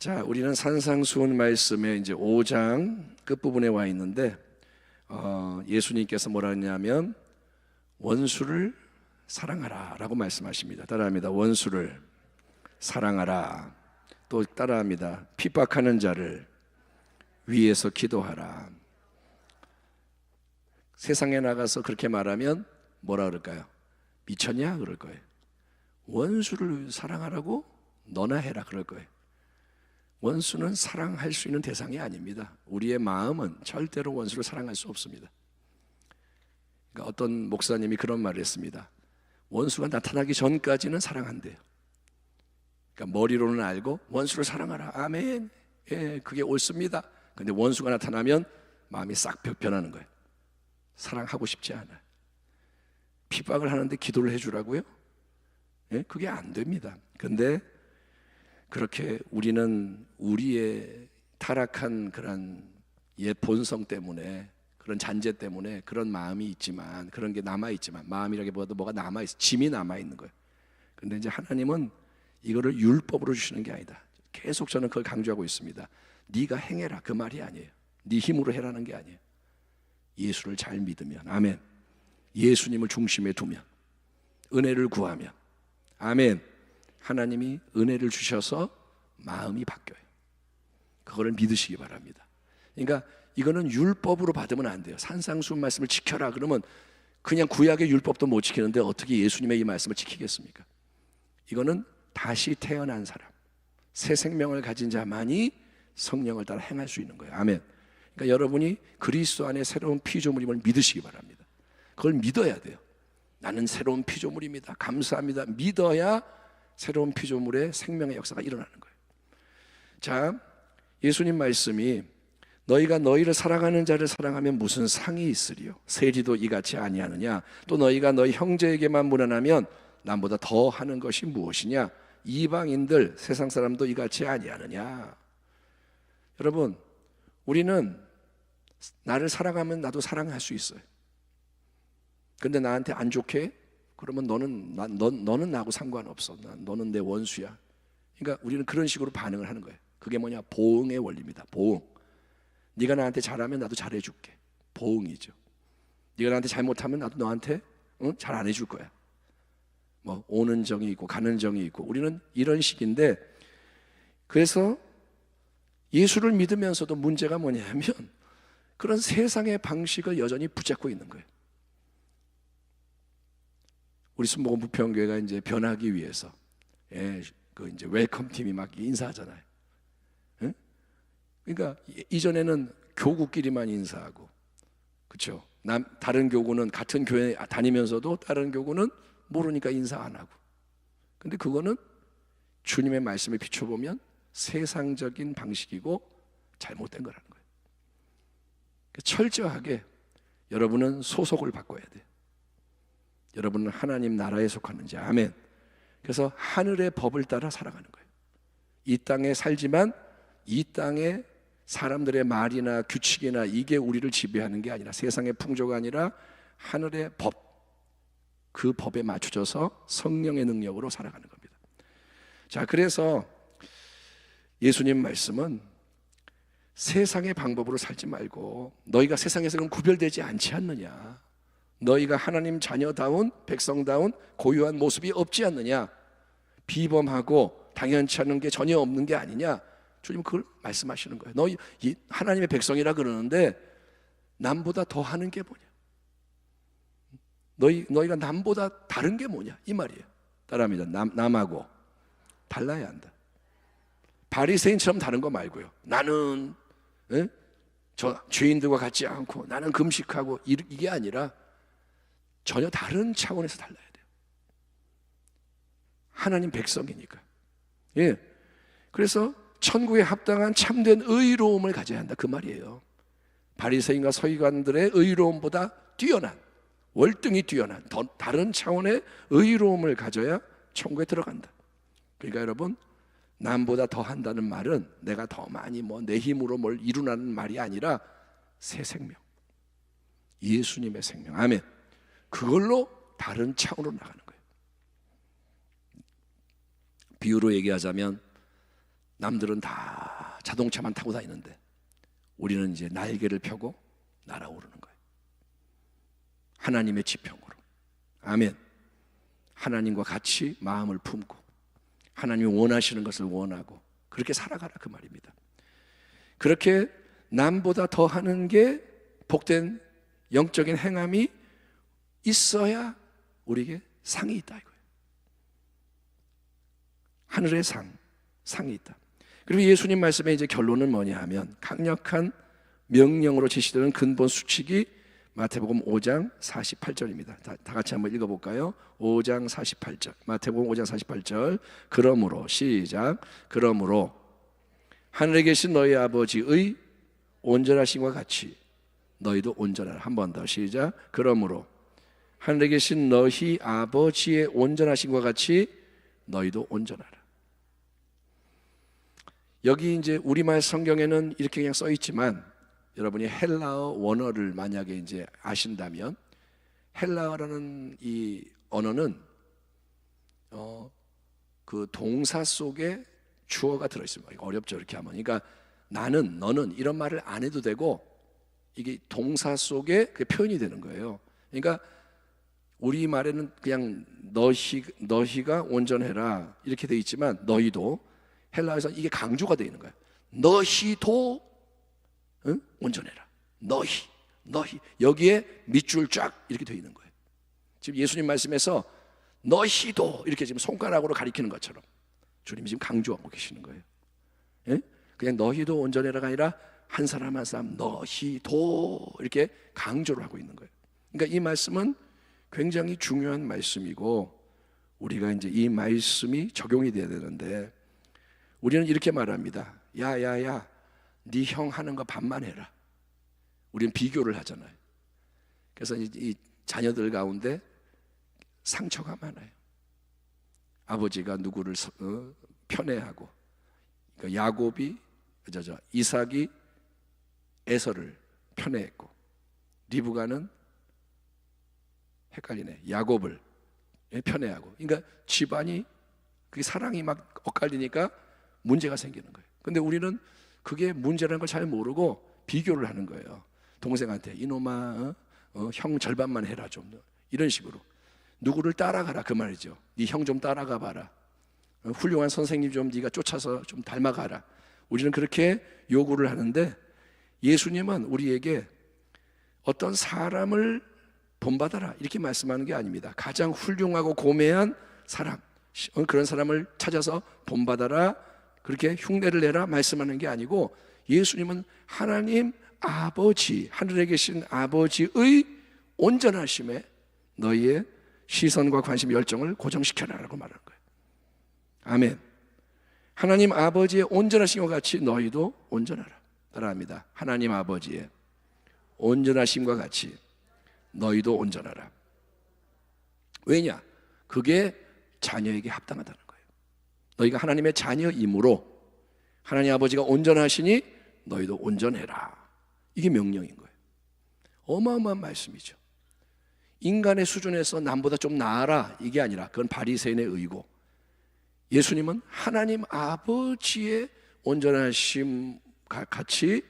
자, 우리는 산상수훈 말씀의 이제 5장 끝부분에 와 있는데 예수님께서 뭐라 했냐면 원수를 사랑하라 라고 말씀하십니다. 따라합니다. 원수를 사랑하라. 또 따라합니다. 핍박하는 자를 위해서 기도하라. 세상에 나가서 그렇게 말하면 뭐라 그럴까요? 미쳤냐? 그럴 거예요. 원수를 사랑하라고? 너나 해라 그럴 거예요. 원수는 사랑할 수 있는 대상이 아닙니다. 우리의 마음은 절대로 원수를 사랑할 수 없습니다. 그러니까 어떤 목사님이 그런 말을 했습니다. 원수가 나타나기 전까지는 사랑한대요. 그러니까 머리로는 알고 원수를 사랑하라. 아멘. 예, 그게 옳습니다. 근데 원수가 나타나면 마음이 싹 변하는 거예요. 사랑하고 싶지 않아요. 핍박을 하는데 기도를 해주라고요? 예, 그게 안 됩니다. 근데 그렇게 우리는 우리의 타락한 그런 옛 본성 때문에, 그런 잔재 때문에 그런 마음이 있지만, 그런 게 남아있지만, 마음이라기보다도 뭐가 남아있어, 짐이 남아있는 거예요. 근데 이제 하나님은 이거를 율법으로 주시는 게 아니다. 계속 저는 그걸 강조하고 있습니다. 네가 행해라 그 말이 아니에요. 네 힘으로 해라는 게 아니에요. 예수를 잘 믿으면, 아멘. 예수님을 중심에 두면, 은혜를 구하면, 아멘. 하나님이 은혜를 주셔서 마음이 바뀌어요. 그거를 믿으시기 바랍니다. 그러니까 이거는 율법으로 받으면 안 돼요. 산상수훈 말씀을 지켜라 그러면 그냥 구약의 율법도 못 지키는데 어떻게 예수님의 이 말씀을 지키겠습니까? 이거는 다시 태어난 사람, 새 생명을 가진 자만이 성령을 따라 행할 수 있는 거예요. 아멘. 그러니까 여러분이 그리스도 안에 새로운 피조물임을 믿으시기 바랍니다. 그걸 믿어야 돼요. 나는 새로운 피조물입니다. 감사합니다. 믿어야 새로운 피조물의 생명의 역사가 일어나는 거예요. 자, 예수님 말씀이 너희가 너희를 사랑하는 자를 사랑하면 무슨 상이 있으리요? 세리도 이같이 아니하느냐? 또 너희가 너희 형제에게만 무난하면 남보다 더 하는 것이 무엇이냐? 이방인들 세상 사람도 이같이 아니하느냐? 여러분, 우리는 나를 사랑하면 나도 사랑할 수 있어요. 근데 나한테 안 좋게? 그러면 너는 나하고 상관없어. 너는 내 원수야. 그러니까 우리는 그런 식으로 반응을 하는 거예요. 그게 뭐냐? 보응의 원리입니다. 보응. 네가 나한테 잘하면 나도 잘해줄게. 보응이죠. 네가 나한테 잘못하면 나도 너한테 잘 안 해줄 거야. 뭐 오는 정이 있고 가는 정이 있고 우리는 이런 식인데, 그래서 예수를 믿으면서도 문제가 뭐냐면 그런 세상의 방식을 여전히 붙잡고 있는 거예요. 우리 순복음 부평교회가 이제 변하기 위해서 그 이제 웰컴 팀이 막 인사하잖아요. 응? 그러니까 이전에는 교구끼리만 인사하고, 그렇죠? 다른 교구는 같은 교회 다니면서도 다른 교구는 모르니까 인사 안 하고. 근데 그거는 주님의 말씀에 비춰보면 세상적인 방식이고 잘못된 거라는 거예요. 철저하게 여러분은 소속을 바꿔야 돼요. 여러분은 하나님 나라에 속하는지, 아멘. 그래서 하늘의 법을 따라 살아가는 거예요. 이 땅에 살지만 이 땅에 사람들의 말이나 규칙이나 이게 우리를 지배하는 게 아니라, 세상의 풍조가 아니라 하늘의 법, 그 법에 맞춰져서 성령의 능력으로 살아가는 겁니다. 자, 그래서 예수님 말씀은 세상의 방법으로 살지 말고 너희가 세상에서는 구별되지 않지 않느냐, 너희가 하나님 자녀다운 백성다운 고유한 모습이 없지 않느냐, 비범하고 당연치 않은 게 전혀 없는 게 아니냐, 주님 그걸 말씀하시는 거예요. 너희 하나님의 백성이라 그러는데 남보다 더 하는 게 뭐냐, 너희가 남보다 다른 게 뭐냐 이 말이에요. 따라합니다. 남하고 달라야 한다. 바리새인처럼 다른 거 말고요. 나는 저 죄인들과 같지 않고 나는 금식하고 이게 아니라 전혀 다른 차원에서 달라야 돼요. 하나님 백성이니까. 예. 그래서 천국에 합당한 참된 의로움을 가져야 한다 그 말이에요. 바리새인과 서기관들의 의로움보다 뛰어난, 월등히 뛰어난 더 다른 차원의 의로움을 가져야 천국에 들어간다. 그러니까 여러분, 남보다 더 한다는 말은 내가 더 많이 내 힘으로 뭘 이루라는 말이 아니라 새 생명, 예수님의 생명, 아멘. 그걸로 다른 차원으로 나가는 거예요. 비유로 얘기하자면 남들은 다 자동차만 타고 다니는데 우리는 이제 날개를 펴고 날아오르는 거예요. 하나님의 지평으로. 아멘. 하나님과 같이 마음을 품고 하나님이 원하시는 것을 원하고 그렇게 살아가라 그 말입니다. 그렇게 남보다 더 하는 게 복된 영적인 행함이 있어야 우리에게 상이 있다 이거예요. 하늘의 상이 있다. 그리고 예수님 말씀의 이제 결론은 뭐냐 하면 강력한 명령으로 제시되는 근본 수칙이 마태복음 5장 48절입니다. 다 같이 한번 읽어볼까요? 5장 48절. 마태복음 5장 48절. 그러므로 시작. 그러므로 하늘에 계신 너희 아버지의 온전하심과 같이 너희도 온전하라. 한 번 더 시작. 그러므로 하늘에 계신 너희 아버지의 온전하심과 같이 너희도 온전하라. 여기 이제 우리말 성경에는 이렇게 그냥 써 있지만 여러분이 헬라어 원어를 만약에 이제 아신다면 헬라어라는 이 언어는 그 동사 속에 주어가 들어 있습니다. 어렵죠 이렇게 하면. 그러니까 나는, 너는 이런 말을 안 해도 되고 이게 동사 속에 그 표현이 되는 거예요. 그러니까 우리 말에는 그냥 너희가 온전해라 이렇게 돼 있지만 너희도 헬라어에서 이게 강조가 되어 있는 거예요. 너희도 온전해라. 너희 여기에 밑줄 쫙 이렇게 되어 있는 거예요. 지금 예수님 말씀에서 너희도 이렇게 지금 손가락으로 가리키는 것처럼 주님이 지금 강조하고 계시는 거예요. 예? 그냥 너희도 온전해라가 아니라 한 사람 한 사람 너희도 이렇게 강조를 하고 있는 거예요. 그러니까 이 말씀은 굉장히 중요한 말씀이고 우리가 이제 이 말씀이 적용이 돼야 되는데 우리는 이렇게 말합니다. 야야야 네 형 하는 거 반만 해라. 우리는 비교를 하잖아요. 그래서 이 자녀들 가운데 상처가 많아요. 아버지가 누구를 편애하고 그러니까 야곱이 이삭이 에서를 편애했고 리브가는 헷갈리네. 야곱을 편애하고 그러니까 집안이 그게 사랑이 막 엇갈리니까 문제가 생기는 거예요. 근데 우리는 그게 문제라는 걸 잘 모르고 비교를 하는 거예요. 동생한테 이놈아 형 절반만 해라 좀 이런 식으로 누구를 따라가라 그 말이죠. 네 형 좀 따라가 봐라. 훌륭한 선생님 좀 네가 쫓아서 좀 닮아가라. 우리는 그렇게 요구를 하는데 예수님은 우리에게 어떤 사람을 본받아라 이렇게 말씀하는 게 아닙니다. 가장 훌륭하고 고매한 사람 그런 사람을 찾아서 본받아라 그렇게 흉내를 내라 말씀하는 게 아니고 예수님은 하나님 아버지 하늘에 계신 아버지의 온전하심에 너희의 시선과 관심 열정을 고정시켜라라고 말하는 거예요. 아멘. 하나님 아버지의 온전하심과 같이 너희도 온전하라. 따라합니다. 하나님 아버지의 온전하심과 같이 너희도 온전하라. 왜냐? 그게 자녀에게 합당하다는 거예요. 너희가 하나님의 자녀이므로 하나님 아버지가 온전하시니 너희도 온전해라. 이게 명령인 거예요. 어마어마한 말씀이죠. 인간의 수준에서 남보다 좀 나아라 이게 아니라 그건 바리새인의 의고 예수님은 하나님 아버지의 온전하심과 같이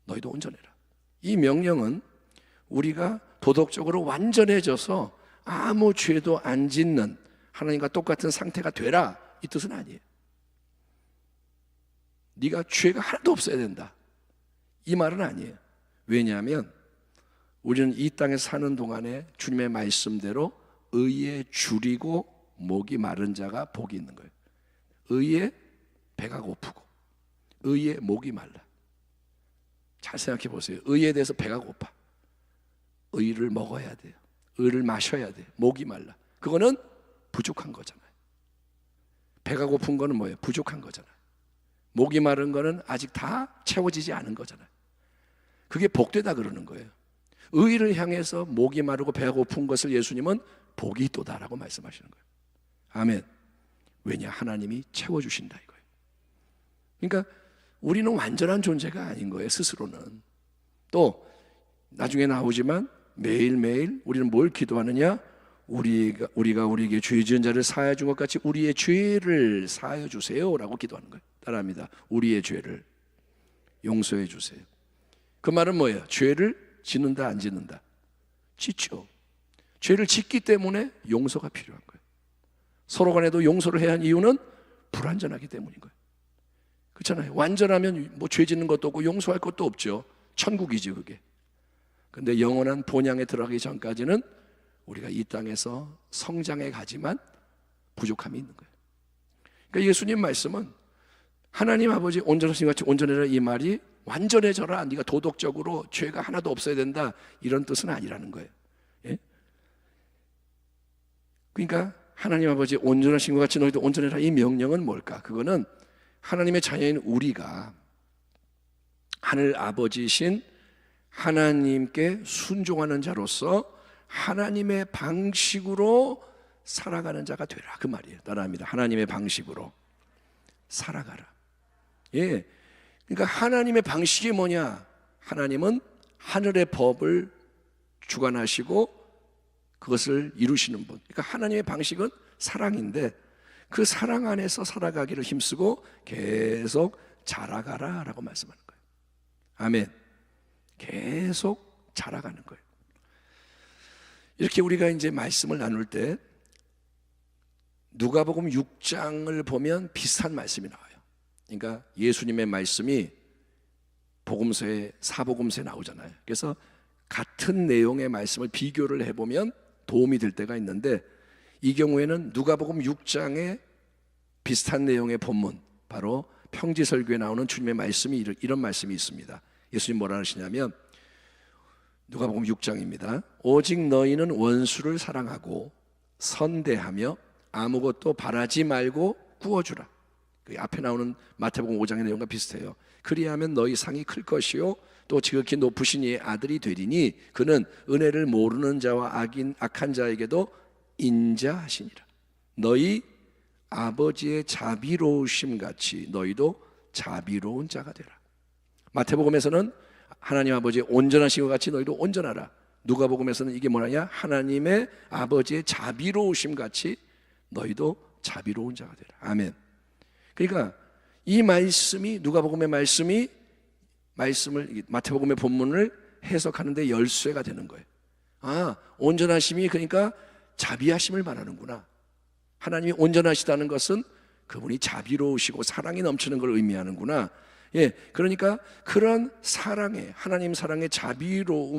너희도 온전해라. 이 명령은 우리가 도덕적으로 완전해져서 아무 죄도 안 짓는 하나님과 똑같은 상태가 되라 이 뜻은 아니에요. 네가 죄가 하나도 없어야 된다 이 말은 아니에요. 왜냐하면 우리는 이 땅에 사는 동안에 주님의 말씀대로 의에 줄이고 목이 마른 자가 복이 있는 거예요. 의에 배가 고프고 의에 목이 말라. 잘 생각해 보세요. 의에 대해서 배가 고파. 의를 먹어야 돼요. 의를 마셔야 돼요. 목이 말라. 그거는 부족한 거잖아요. 배가 고픈 거는 뭐예요? 부족한 거잖아요. 목이 마른 거는 아직 다 채워지지 않은 거잖아요. 그게 복되다 그러는 거예요. 의를 향해서 목이 마르고 배가 고픈 것을 예수님은 복이 있도다라고 말씀하시는 거예요. 아멘. 왜냐? 하나님이 채워주신다 이거예요. 그러니까 우리는 완전한 존재가 아닌 거예요. 스스로는. 또 나중에 나오지만 매일매일 우리는 뭘 기도하느냐? 우리가 우리에게 죄 지은 자를 사하여 준 것 같이 우리의 죄를 사하여 주세요라고 기도하는 거예요. 따라합니다. 우리의 죄를 용서해 주세요. 그 말은 뭐예요? 죄를 짓는다 안 짓는다? 짓죠. 죄를 짓기 때문에 용서가 필요한 거예요. 서로 간에도 용서를 해야 하는 이유는 불완전하기 때문인 거예요. 그렇잖아요. 완전하면 뭐 죄 짓는 것도 없고 용서할 것도 없죠. 천국이지 그게. 근데 영원한 본향에 들어가기 전까지는 우리가 이 땅에서 성장해 가지만 부족함이 있는 거예요. 그러니까 예수님 말씀은 하나님 아버지 온전하신 것 같이 온전해라 이 말이 완전해져라, 네가 도덕적으로 죄가 하나도 없어야 된다, 이런 뜻은 아니라는 거예요. 예? 그러니까 하나님 아버지 온전하신 것 같이 너희도 온전해라 이 명령은 뭘까? 그거는 하나님의 자녀인 우리가 하늘 아버지신 하나님께 순종하는 자로서 하나님의 방식으로 살아가는 자가 되라, 그 말이에요. 따라합니다. 하나님의 방식으로 살아가라. 예, 그러니까 하나님의 방식이 뭐냐? 하나님은 하늘의 법을 주관하시고 그것을 이루시는 분. 그러니까 하나님의 방식은 사랑인데 그 사랑 안에서 살아가기를 힘쓰고 계속 자라가라 라고 말씀하는 거예요. 아멘. 계속 자라가는 거예요. 이렇게 우리가 이제 말씀을 나눌 때 누가복음 6장을 보면 비슷한 말씀이 나와요. 그러니까 예수님의 말씀이 복음서에 사복음서에 나오잖아요. 그래서 같은 내용의 말씀을 비교를 해보면 도움이 될 때가 있는데 이 경우에는 누가복음 6장에 비슷한 내용의 본문, 바로 평지설교에 나오는 주님의 말씀이 이런 말씀이 있습니다. 예수님 뭐라 하시냐면 누가복음 6장입니다. 오직 너희는 원수를 사랑하고 선대하며 아무것도 바라지 말고 구워주라. 그 앞에 나오는 마태복음 5장의 내용과 비슷해요. 그리하면 너희 상이 클 것이요 또 지극히 높으신 이의 아들이 되리니 그는 은혜를 모르는 자와 악한 자에게도 인자하시니라. 너희 아버지의 자비로우심 같이 너희도 자비로운 자가 되라. 마태복음에서는 하나님 아버지의 온전하신 것 같이 너희도 온전하라. 누가복음에서는 이게 뭐냐? 하나님의 아버지의 자비로우심 같이 너희도 자비로운 자가 되라. 아멘. 그러니까 이 말씀이 누가복음의 말씀을 마태복음의 본문을 해석하는데 열쇠가 되는 거예요. 아, 온전하심이 그러니까 자비하심을 말하는구나. 하나님이 온전하시다는 것은 그분이 자비로우시고 사랑이 넘치는 걸 의미하는구나. 예, 그러니까 그런 사랑의 하나님 사랑의 자비로움이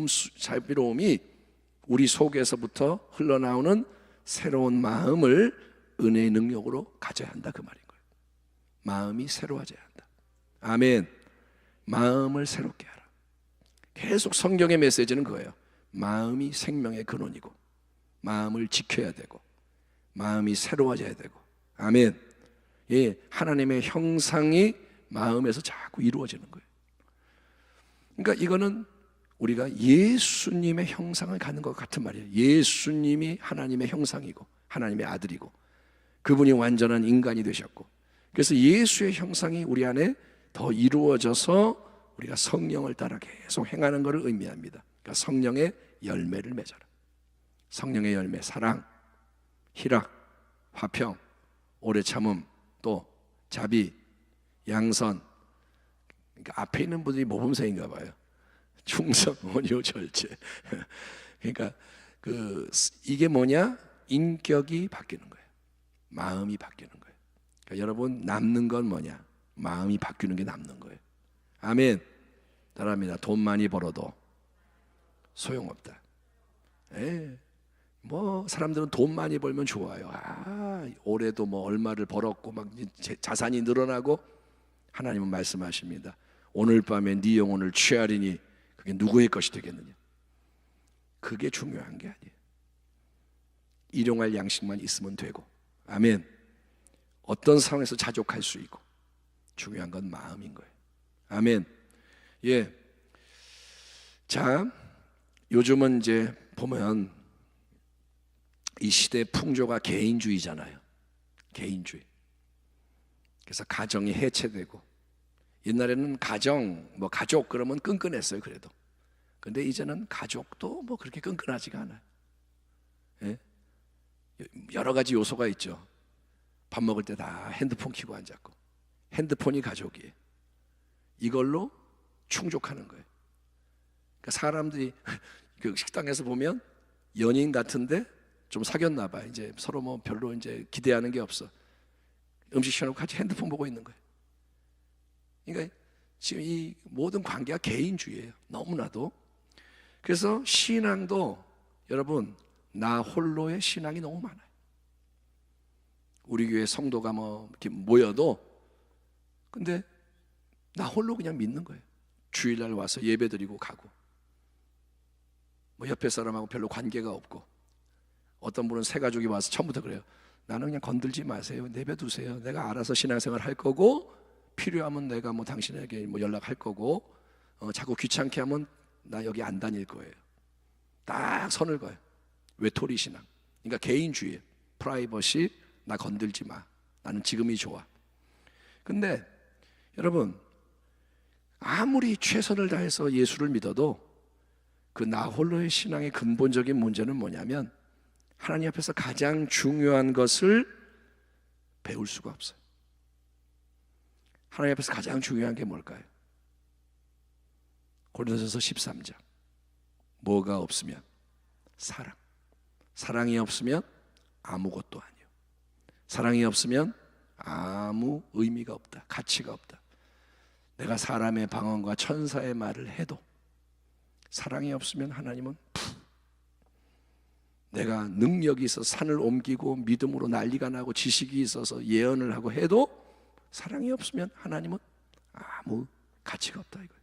우리 속에서부터 흘러나오는 새로운 마음을 은혜의 능력으로 가져야 한다, 그 말인 거예요. 마음이 새로워져야 한다. 아멘. 마음을 새롭게 하라. 계속 성경의 메시지는 그거예요. 마음이 생명의 근원이고 마음을 지켜야 되고 마음이 새로워져야 되고. 아멘. 예, 하나님의 형상이 마음에서 자꾸 이루어지는 거예요. 그러니까 이거는 우리가 예수님의 형상을 갖는 것 같은 말이에요. 예수님이 하나님의 형상이고 하나님의 아들이고 그분이 완전한 인간이 되셨고, 그래서 예수의 형상이 우리 안에 더 이루어져서 우리가 성령을 따라 계속 행하는 것을 의미합니다. 그러니까 성령의 열매를 맺어라. 성령의 열매, 사랑, 희락, 화평, 오래 참음, 또 자비, 양선. 그러니까 앞에 있는 분들이 모범생인가 봐요. 충성, 온유, 절제. 그러니까 이게 뭐냐? 인격이 바뀌는 거예요. 마음이 바뀌는 거예요. 그러니까 여러분, 남는 건 뭐냐? 마음이 바뀌는 게 남는 거예요. 아멘. 따라합니다. 돈 많이 벌어도 소용없다. 예. 뭐 사람들은 돈 많이 벌면 좋아요. 아, 올해도 뭐 얼마를 벌었고 막 자산이 늘어나고. 하나님은 말씀하십니다. 오늘 밤에 네 영혼을 취하리니 그게 누구의 것이 되겠느냐? 그게 중요한 게 아니에요. 일용할 양식만 있으면 되고. 아멘. 어떤 상황에서 자족할 수 있고. 중요한 건 마음인 거예요. 아멘. 예. 자, 요즘은 이제 보면 이 시대의 풍조가 개인주의잖아요. 개인주의. 그래서 가정이 해체되고, 옛날에는 가족 그러면 끈끈했어요. 그래도. 근데 이제는 가족도 뭐 그렇게 끈끈하지가 않아요. 예? 여러 가지 요소가 있죠. 밥 먹을 때 다 핸드폰 켜고 앉았고, 핸드폰이 가족이에요. 이걸로 충족하는 거예요. 그러니까 사람들이 그 식당에서 보면 연인 같은데 좀 사귀었나 봐. 이제 서로 뭐 별로 이제 기대하는 게 없어. 음식 시켜놓고 같이 핸드폰 보고 있는 거예요. 그러니까 지금 이 모든 관계가 개인주의예요. 너무나도. 그래서 신앙도 여러분 나 홀로의 신앙이 너무 많아요. 우리 교회 성도가 뭐 이렇게 모여도 근데 나 홀로 그냥 믿는 거예요. 주일날 와서 예배드리고 가고 뭐 옆에 사람하고 별로 관계가 없고 어떤 분은 새 가족이 와서 처음부터 그래요. 나는 그냥 건들지 마세요. 내버려두세요. 내가 알아서 신앙생활 할 거고 필요하면 내가 뭐 당신에게 뭐 연락할 거고 자꾸 귀찮게 하면 나 여기 안 다닐 거예요. 딱 선을 그어요. 외톨이 신앙. 그러니까 개인주의, 프라이버시, 나 건들지 마. 나는 지금이 좋아. 근데 여러분 아무리 최선을 다해서 예수를 믿어도 그 나 홀로의 신앙의 근본적인 문제는 뭐냐면 하나님 앞에서 가장 중요한 것을 배울 수가 없어요. 하나님 앞에서 가장 중요한 게 뭘까요? 고린도전서 13장. 뭐가 없으면 사랑. 사랑이 없으면 아무것도 아니요. 사랑이 없으면 아무 의미가 없다. 가치가 없다. 내가 사람의 방언과 천사의 말을 해도 사랑이 없으면 하나님은 내가 능력이 있어서 산을 옮기고 믿음으로 난리가 나고 지식이 있어서 예언을 하고 해도 사랑이 없으면 하나님은 아무 가치가 없다 이거예요.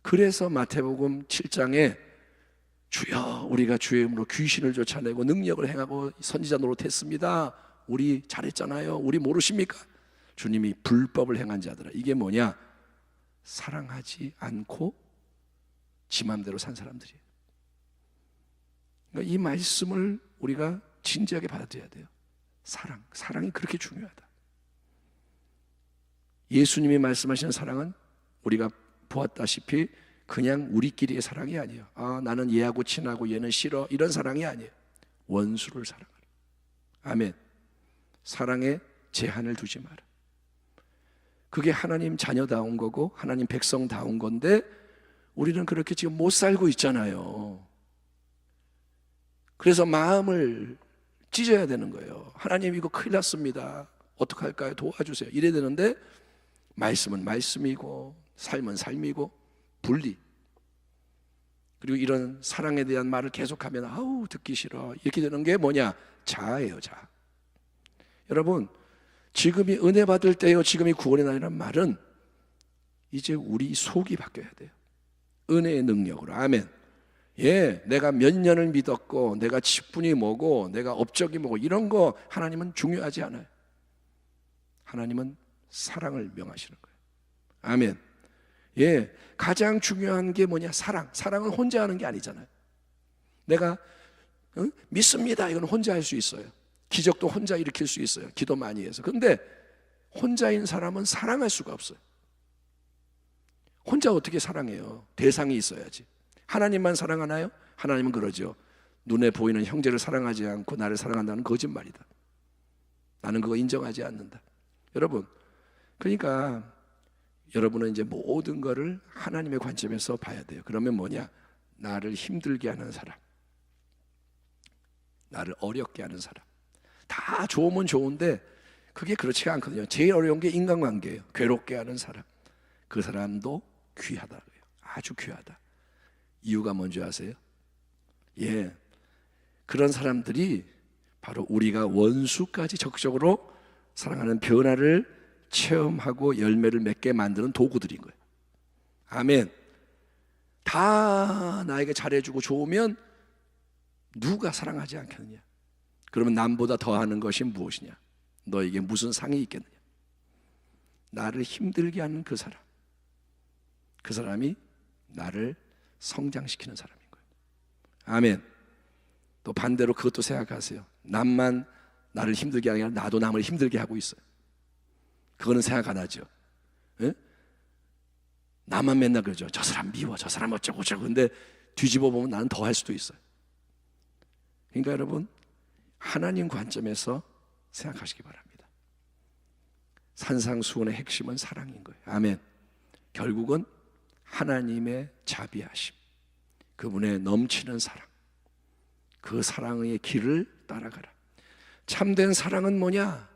그래서 마태복음 7장에 주여 우리가 주의 이름으로 귀신을 쫓아내고 능력을 행하고 선지자 노릇했습니다. 우리 잘했잖아요. 우리 모르십니까? 주님이 불법을 행한 자들아. 이게 뭐냐? 사랑하지 않고 지 맘대로 산 사람들이에요. 그러니까 이 말씀을 우리가 진지하게 받아들여야 돼요. 사랑이 그렇게 중요하다. 예수님이 말씀하시는 사랑은 우리가 보았다시피 그냥 우리끼리의 사랑이 아니에요. 나는 얘하고 친하고 얘는 싫어 이런 사랑이 아니에요. 원수를 사랑하라. 아멘. 사랑에 제한을 두지 마라. 그게 하나님 자녀다운 거고 하나님 백성다운 건데 우리는 그렇게 지금 못 살고 있잖아요. 그래서 마음을 찢어야 되는 거예요. 하나님 이거 큰일 났습니다. 어떡할까요? 도와주세요. 이래야 되는데 말씀은 말씀이고 삶은 삶이고 분리. 그리고 이런 사랑에 대한 말을 계속하면 아우 듣기 싫어 이렇게 되는 게 뭐냐? 자아예요. 자아. 여러분 지금이 은혜 받을 때요 지금이 구원의 날이라는 말은 이제 우리 속이 바뀌어야 돼요. 은혜의 능력으로. 아멘. 예, 내가 몇 년을 믿었고 내가 직분이 뭐고 내가 업적이 뭐고 이런 거 하나님은 중요하지 않아요. 하나님은 사랑을 명하시는 거예요. 아멘. 예, 가장 중요한 게 뭐냐? 사랑은 혼자 하는 게 아니잖아요. 내가 믿습니다 이건 혼자 할 수 있어요. 기적도 혼자 일으킬 수 있어요. 기도 많이 해서. 그런데 혼자인 사람은 사랑할 수가 없어요. 혼자 어떻게 사랑해요? 대상이 있어야지. 하나님만 사랑하나요? 하나님은 그러죠. 눈에 보이는 형제를 사랑하지 않고 나를 사랑한다는 거짓말이다. 나는 그거 인정하지 않는다. 여러분, 그러니까 여러분은 이제 모든 거를 하나님의 관점에서 봐야 돼요. 그러면 뭐냐? 나를 힘들게 하는 사람, 나를 어렵게 하는 사람, 다 좋으면 좋은데 그게 그렇지가 않거든요. 제일 어려운 게 인간관계예요. 괴롭게 하는 사람, 그 사람도 귀하다. 아주 귀하다. 이유가 뭔지 아세요? 예, 그런 사람들이 바로 우리가 원수까지 적극적으로 사랑하는 변화를 체험하고 열매를 맺게 만드는 도구들인 거예요. 아멘. 다 나에게 잘해주고 좋으면 누가 사랑하지 않겠느냐? 그러면 남보다 더하는 것이 무엇이냐? 너에게 무슨 상이 있겠느냐? 나를 힘들게 하는 그 사람, 그 사람이 나를 성장시키는 사람인 거예요. 아멘. 또 반대로 그것도 생각하세요. 남만 나를 힘들게 하는 게 아니라 나도 남을 힘들게 하고 있어요. 그거는 생각 안 하죠. 예? 나만 맨날 그러죠. 저 사람 미워, 저 사람 어쩌고 저쩌고. 근데 뒤집어 보면 나는 더 할 수도 있어요. 그러니까 여러분 하나님 관점에서 생각하시기 바랍니다. 산상수훈의 핵심은 사랑인 거예요. 아멘. 결국은 하나님의 자비하심, 그분의 넘치는 사랑, 그 사랑의 길을 따라가라. 참된 사랑은 뭐냐?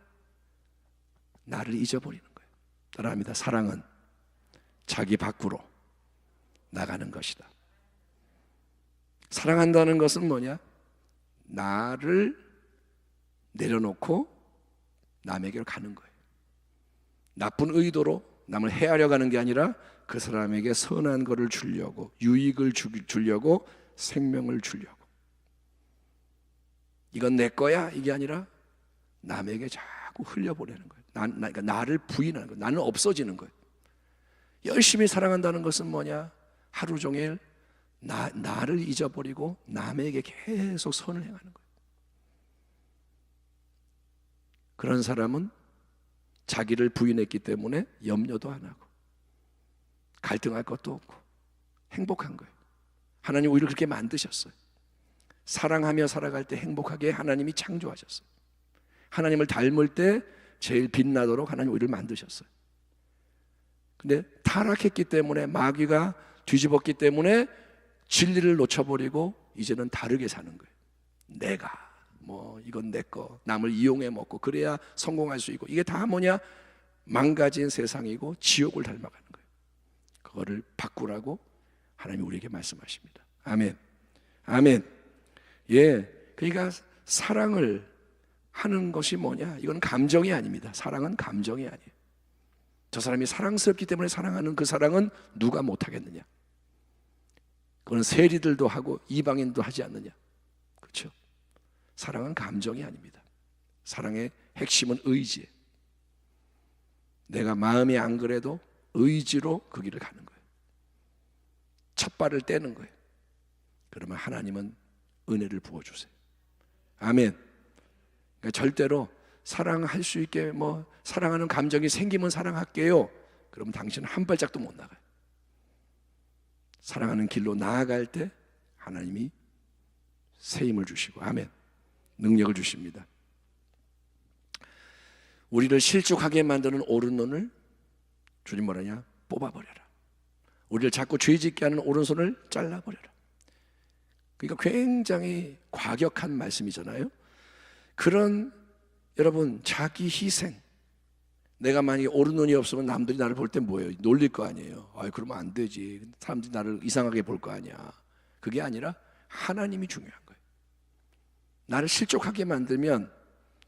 나를 잊어버리는 거예요. 따라합니다. 사랑은 자기 밖으로 나가는 것이다. 사랑한다는 것은 뭐냐? 나를 내려놓고 남에게로 가는 거예요. 나쁜 의도로 남을 해하려 가는 게 아니라 그 사람에게 선한 것을 주려고, 유익을 주려고, 생명을 주려고. 이건 내 거야 이게 아니라 남에게 자꾸 흘려보내는 거예요. 그러니까 나를 부인하는 거예요. 나는 없어지는 거예요. 열심히 사랑한다는 것은 뭐냐? 하루 종일 나를 잊어버리고 남에게 계속 선을 행하는 거예요. 그런 사람은 자기를 부인했기 때문에 염려도 안 하고 갈등할 것도 없고 행복한 거예요. 하나님 우리를 그렇게 만드셨어요. 사랑하며 살아갈 때 행복하게 하나님이 창조하셨어요. 하나님을 닮을 때 제일 빛나도록 하나님 우리를 만드셨어요. 근데 타락했기 때문에, 마귀가 뒤집었기 때문에 진리를 놓쳐버리고 이제는 다르게 사는 거예요. 내가 이건 내 거, 남을 이용해 먹고 그래야 성공할 수 있고, 이게 다 뭐냐? 망가진 세상이고 지옥을 닮아가는 거예요. 그거를 바꾸라고 하나님이 우리에게 말씀하십니다. 아멘. 아멘. 예, 그러니까 사랑을 하는 것이 뭐냐? 이건 감정이 아닙니다. 사랑은 감정이 아니에요. 저 사람이 사랑스럽기 때문에 사랑하는 그 사랑은 누가 못하겠느냐? 그건 세리들도 하고 이방인도 하지 않느냐? 그렇죠? 사랑은 감정이 아닙니다. 사랑의 핵심은 의지예요. 내가 마음이 안 그래도 의지로 그 길을 가는 거예요. 첫 발을 떼는 거예요. 그러면 하나님은 은혜를 부어주세요. 아멘. 그러니까 절대로 사랑할 수 있게 사랑하는 감정이 생기면 사랑할게요. 그러면 당신은 한 발짝도 못 나가요. 사랑하는 길로 나아갈 때 하나님이 새 힘을 주시고, 아멘, 능력을 주십니다. 우리를 실족하게 만드는 오른손을 주님 뭐라냐? 뽑아버려라. 우리를 자꾸 죄짓게 하는 오른손을 잘라버려라. 그러니까 굉장히 과격한 말씀이잖아요. 그런 여러분 자기 희생, 내가 만약에 오른눈이 없으면 남들이 나를 볼 때 뭐예요? 놀릴 거 아니에요. 그러면 안 되지, 사람들이 나를 이상하게 볼 거 아니야. 그게 아니라 하나님이 중요한 거예요. 나를 실족하게 만들면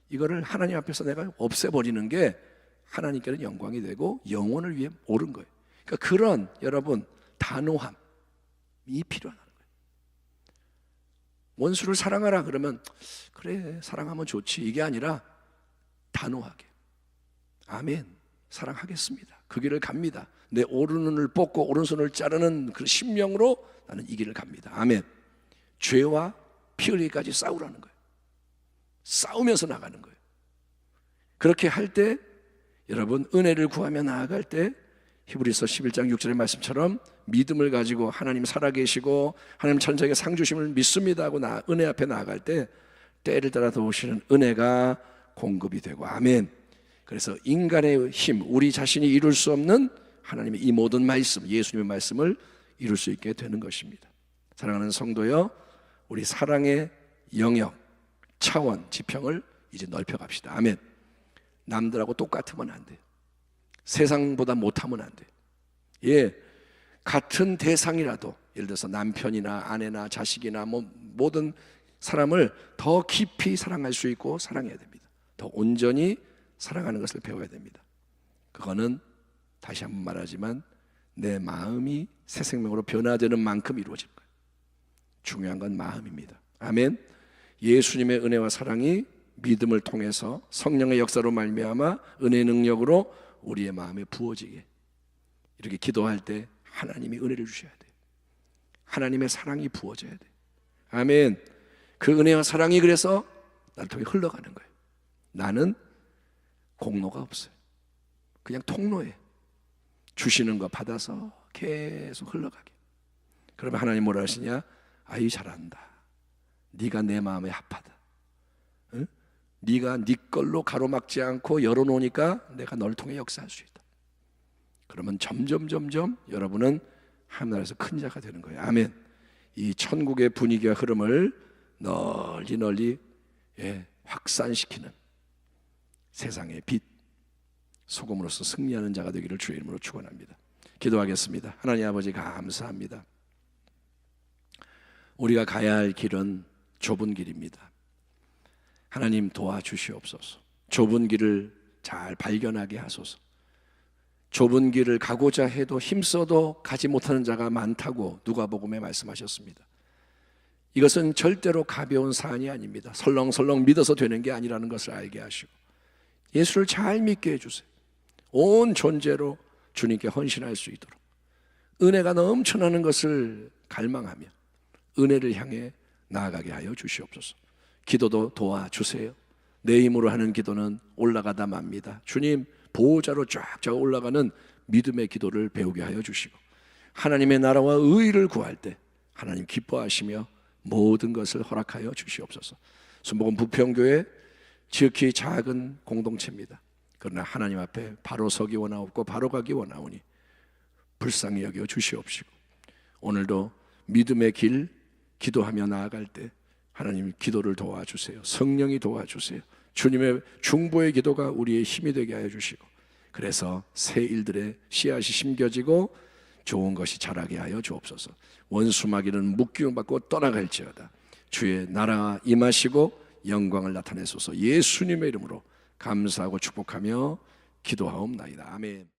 이거를 하나님 앞에서 내가 없애버리는 게 하나님께는 영광이 되고 영혼을 위해 옳은 거예요. 그러니까 그런 여러분 단호함이 필요한 거예요. 원수를 사랑하라 그러면 그래 사랑하면 좋지, 이게 아니라 단호하게, 아멘, 사랑하겠습니다, 그 길을 갑니다. 내 오른눈을 뽑고 오른손을 자르는 그 심령으로 나는 이 길을 갑니다. 아멘. 죄와 피 흘리기까지 싸우라는 거예요. 싸우면서 나가는 거예요. 그렇게 할 때 여러분 은혜를 구하며 나아갈 때 히브리서 11장 6절의 말씀처럼 믿음을 가지고 하나님 살아계시고 하나님 천사에게 상 주심을 믿습니다 하고 은혜 앞에 나아갈 때 때를 따라 도우시는 은혜가 공급이 되고, 아멘. 그래서 인간의 힘, 우리 자신이 이룰 수 없는 하나님의 이 모든 말씀, 예수님의 말씀을 이룰 수 있게 되는 것입니다. 사랑하는 성도여, 우리 사랑의 영역, 차원, 지평을 이제 넓혀갑시다. 아멘. 남들하고 똑같으면 안 돼요. 세상보다 못하면 안 돼요. 예, 같은 대상이라도 예를 들어서 남편이나 아내나 자식이나 모든 사람을 더 깊이 사랑할 수 있고 사랑해야 됩니다. 더 온전히 사랑하는 것을 배워야 됩니다. 그거는 다시 한번 말하지만 내 마음이 새 생명으로 변화되는 만큼 이루어질 거예요. 중요한 건 마음입니다. 아멘. 예수님의 은혜와 사랑이 믿음을 통해서 성령의 역사로 말미암아 은혜의 능력으로 우리의 마음에 부어지게, 이렇게 기도할 때 하나님이 은혜를 주셔야 돼요. 하나님의 사랑이 부어져야 돼요. 아멘. 그 은혜와 사랑이 그래서 나를 통해 흘러가는 거예요. 나는 공로가 없어요. 그냥 통로에 주시는 거 받아서 계속 흘러가게. 그러면 하나님 뭐라 하시냐? 아이 잘한다, 네가 내 마음에 합하다, 응? 네가 네 걸로 가로막지 않고 열어놓으니까 내가 널 통해 역사할 수 있다. 그러면 점점 여러분은 하늘나라에서 큰 자가 되는 거예요. 아멘. 이 천국의 분위기와 흐름을 널리 확산시키는 세상의 빛, 소금으로서 승리하는 자가 되기를 주의 이름으로 축원합니다. 기도하겠습니다. 하나님 아버지, 감사합니다. 우리가 가야 할 길은 좁은 길입니다. 하나님, 도와주시옵소서. 좁은 길을 잘 발견하게 하소서. 좁은 길을 가고자 해도 힘써도 가지 못하는 자가 많다고 누가복음에 말씀하셨습니다. 이것은 절대로 가벼운 사안이 아닙니다. 설렁설렁 믿어서 되는 게 아니라는 것을 알게 하시고 예수를 잘 믿게 해주세요. 온 존재로 주님께 헌신할 수 있도록 은혜가 넘쳐나는 것을 갈망하며 은혜를 향해 나아가게 하여 주시옵소서. 기도도 도와주세요. 내 힘으로 하는 기도는 올라가다 맙니다. 주님 보호자로 쫙 올라가는 믿음의 기도를 배우게 하여 주시고 하나님의 나라와 의의를 구할 때 하나님 기뻐하시며 모든 것을 허락하여 주시옵소서. 순복음 부평교회 지극히 작은 공동체입니다. 그러나 하나님 앞에 바로 서기 원하옵고 바로 가기 원하오니 불쌍히 여겨 주시옵시고 오늘도 믿음의 길 기도하며 나아갈 때 하나님 기도를 도와주세요. 성령이 도와주세요. 주님의 중보의 기도가 우리의 힘이 되게 하여 주시고 그래서 새 일들의 씨앗이 심겨지고 좋은 것이 자라게 하여 주옵소서. 원수 마귀는 묶임받고 떠나갈지어다. 주의 나라가 임하시고 영광을 나타내소서. 예수님의 이름으로 감사하고 축복하며 기도하옵나이다. 아멘.